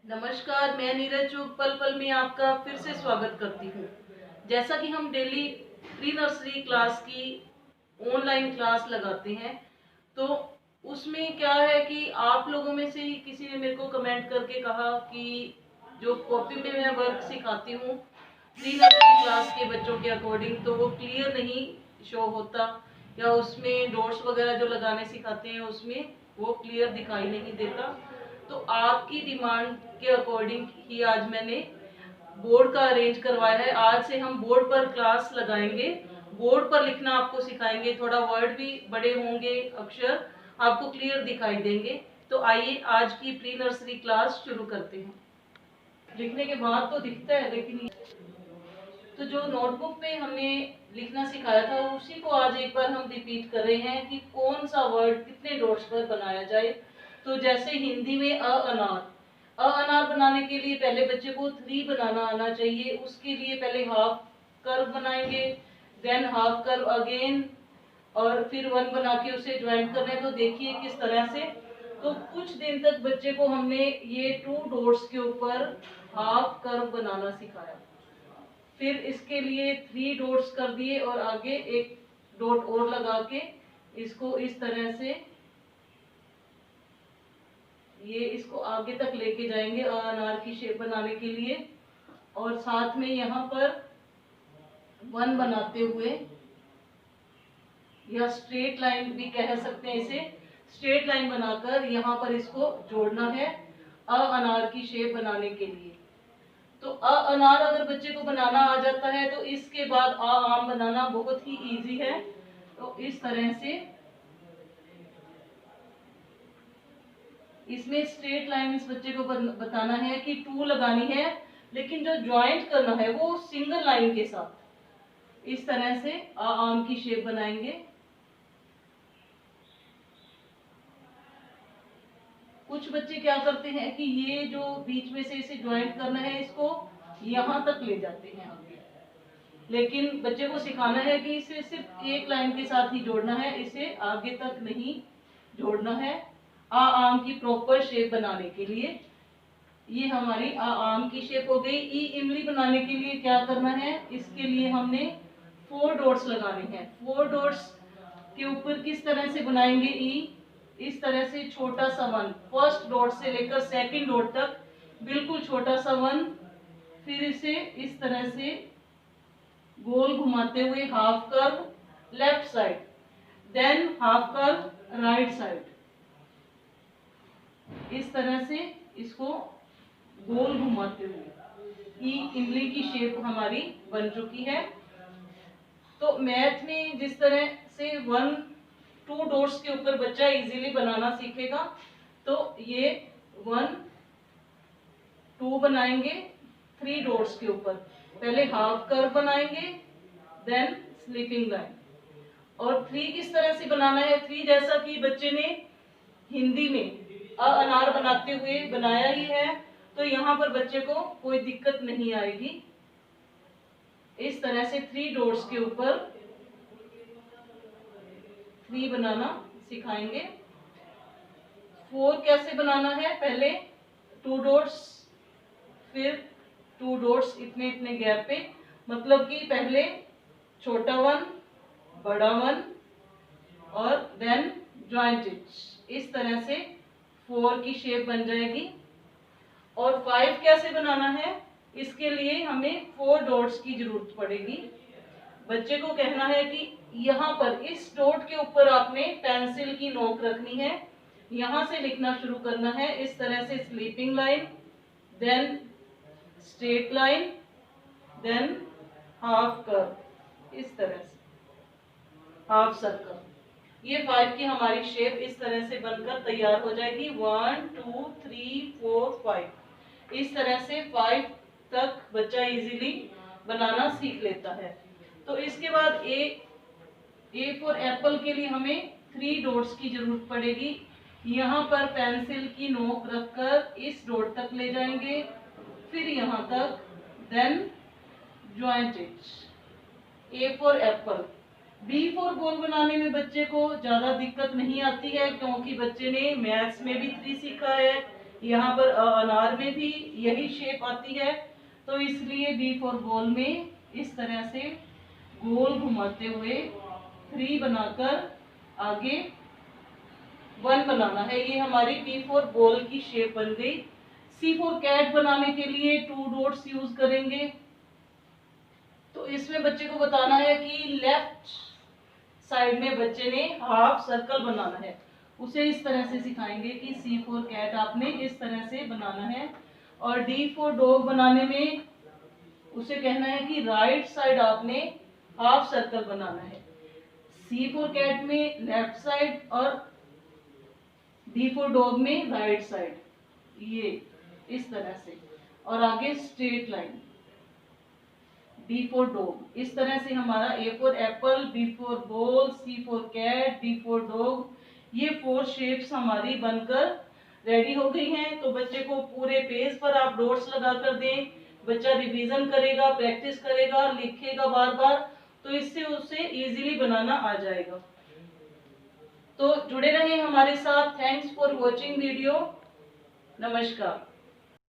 नमस्कार, मैं नीरज चुग पल पल में आपका फिर से स्वागत करती हूँ। जैसा कि हम डेली प्री नर्सरी क्लास की ऑनलाइन क्लास लगाते हैं, तो उसमें क्या है कि आप लोगों में से ही किसी ने मेरे को कमेंट करके कहा कि जो कॉपी पे मैं वर्क सिखाती हूँ प्री नर्सरी क्लास के बच्चों के अकॉर्डिंग, तो वो क्लियर नहीं शो होता, या उसमें डॉट्स वगैरह जो लगाने सिखाते हैं उसमें वो क्लियर दिखाई नहीं देता। तो आपकी डिमांड के अकॉर्डिंग ही आज मैंने बोर्ड का अरेंज करवाया है। आज से हम बोर्ड पर क्लास लगाएंगे, बोर्ड पर लिखना आपको सिखाएंगे। थोड़ा वर्ड भी बड़े होंगे, अक्षर आपको क्लियर दिखाई देंगे। तो आइए आज की प्री नर्सरी क्लास शुरू करते हैं। लिखने के बाद तो दिखता है, लेकिन तो जो नोटबुक पे हमने लिखना सिखाया था उसी को आज एक बार हम रिपीट कर रहे हैं कि कौन सा वर्ड कितने डॉट्स पर बनाया जाए। तो जैसे हिंदी में अ अनार बनाने के लिए पहले बच्चे को 3 बनाना आना चाहिए। उसके लिए पहले हाफ कर्व बनाएंगे, देन हाफ कर्व अगेन, और फिर 1 बना के उसे ज्वाइन करना है। तो देखिए किस तरह से। तो कुछ दिन तक बच्चे को हमने ये 2 डॉट्स के ऊपर हाफ कर्व बनाना सिखाया। फिर इसके लिए 3 डॉट्स कर दिए और आगे एक डॉट और लगा के इसको इस तरह से इसको आगे तक लेके जाएंगे अनार की शेप बनाने के लिए। और साथ में यहाँ पर 1 बनाते हुए, या स्ट्रेट लाइन भी कह सकते हैं इसे, स्ट्रेट लाइन बनाकर यहाँ पर इसको जोड़ना है अनार की शेप बनाने के लिए। तो अनार अगर बच्चे को बनाना आ जाता है तो इसके बाद आम बनाना बहुत ही इजी है। तो इस तरह से इसमें स्ट्रेट लाइन इस बच्चे को बताना है कि 2 लगानी है, लेकिन जो ज्वाइंट करना है वो सिंगल लाइन के साथ। इस तरह से आम की शेप बनाएंगे। कुछ बच्चे क्या करते हैं कि ये जो बीच में से इसे ज्वाइंट करना है इसको यहां तक ले जाते हैं आगे, लेकिन बच्चे को सिखाना है कि इसे सिर्फ एक लाइन के साथ ही जोड़ना है, इसे आगे तक नहीं जोड़ना है आम की प्रॉपर शेप बनाने के लिए। ये हमारी आम की शेप हो गई। ई इमली बनाने के लिए क्या करना है, इसके लिए हमने 4 डॉट्स लगाने हैं। 4 डॉट्स के ऊपर किस तरह से बनाएंगे ई, इस तरह से छोटा सा 1, फर्स्ट डॉट से लेकर सेकंड डॉट तक बिल्कुल छोटा सा 1, फिर इसे इस तरह से गोल घुमाते हुए half curve left side, then half curve right side. इस तरह से इसको गोल घुमाते हुए ई इमली की शेप हमारी बन चुकी है। तो मैथ में जिस तरह से 1 2 डॉट्स के ऊपर बच्चा इजीली बनाना सीखेगा, तो ये 1 2 बनाएंगे 3 डॉट्स के ऊपर। पहले हाफ कर्व बनाएंगे, देन स्लीपिंग लाइन। और 3 किस तरह से बनाना है, 3 जैसा कि बच्चे ने हिंदी में अनार बनाते हुए बनाया ही है, तो यहाँ पर बच्चे को कोई दिक्कत नहीं आएगी। इस तरह से 3 डॉट्स के ऊपर 3 बनाना सिखाएंगे। 4 कैसे बनाना है, पहले 2 डॉट्स, फिर 2 डॉट्स इतने इतने गैप पे, मतलब कि पहले छोटा 1 बड़ा 1 और देन ज्वाइंट इट। इस तरह से 4 की शेप बन जाएगी। और 5 कैसे बनाना है, इसके लिए हमें 4 डॉट्स की जरूरत पड़ेगी। बच्चे को कहना है कि यहाँ पर इस डॉट के ऊपर आपने पेंसिल की नोक रखनी है, यहाँ से लिखना शुरू करना है। इस तरह से sleeping line, then straight line, then half curve, इस तरह से हाफ सर्कल। ये 5 की हमारी शेप इस तरह से बनकर तैयार हो जाएगी। 1 2 3 4 5। इस तरह से 5 तक बच्चा इजीली बनाना सीख लेता है। तो इसके बाद ए फॉर एप्पल के लिए हमें 3 डॉट्स की जरूरत पड़ेगी। यहाँ पर पेंसिल की नोक रखकर इस डॉट तक ले जाएंगे, फिर यहाँ तक, then joint it. A for apple. B for ball बनाने में बच्चे को ज्यादा दिक्कत नहीं आती है, क्योंकि बच्चे ने मैथ्स में भी 3 सीखा है, यहाँ पर अनार में भी यही शेप आती है, तो इसलिए बी फॉर बॉल में इस तरह से गोल घुमाते हुए 3 बनाकर आगे 1 बनाना है। ये हमारी बी फॉर बॉल की शेप बन गई। सी फॉर कैट बनाने के लिए 2 डॉट्स यूज करेंगे। तो इसमें बच्चे को बताना है कि लेफ्ट साइड में बच्चे ने हाफ सर्कल बनाना है। उसे इस तरह से सिखाएंगे कि सी फॉर कैट आपने इस तरह से बनाना है। और डी फॉर डॉग बनाने में उसे कहना है कि राइट साइड आपने हाफ सर्कल बनाना है। सी फॉर कैट में लेफ्ट साइड और डी फॉर डॉग में राइट साइड, ये इस तरह से, और आगे straight line. D for dog इस तरह से हमारा A for apple, B for ball, C for cat, D for dog, ये 4 शेप्स हमारी बनकर रेडी हो गई हैं। तो बच्चे को पूरे पेज पर आप डॉट्स लगा कर दें। बच्चा रिवीजन करेगा, प्रैक्टिस करेगा, लिखेगा बार बार, तो इससे उसे इजीली बनाना आ जाएगा। तो जुड़े रहें हमारे साथ। Thanks for watching video. नमस्कार।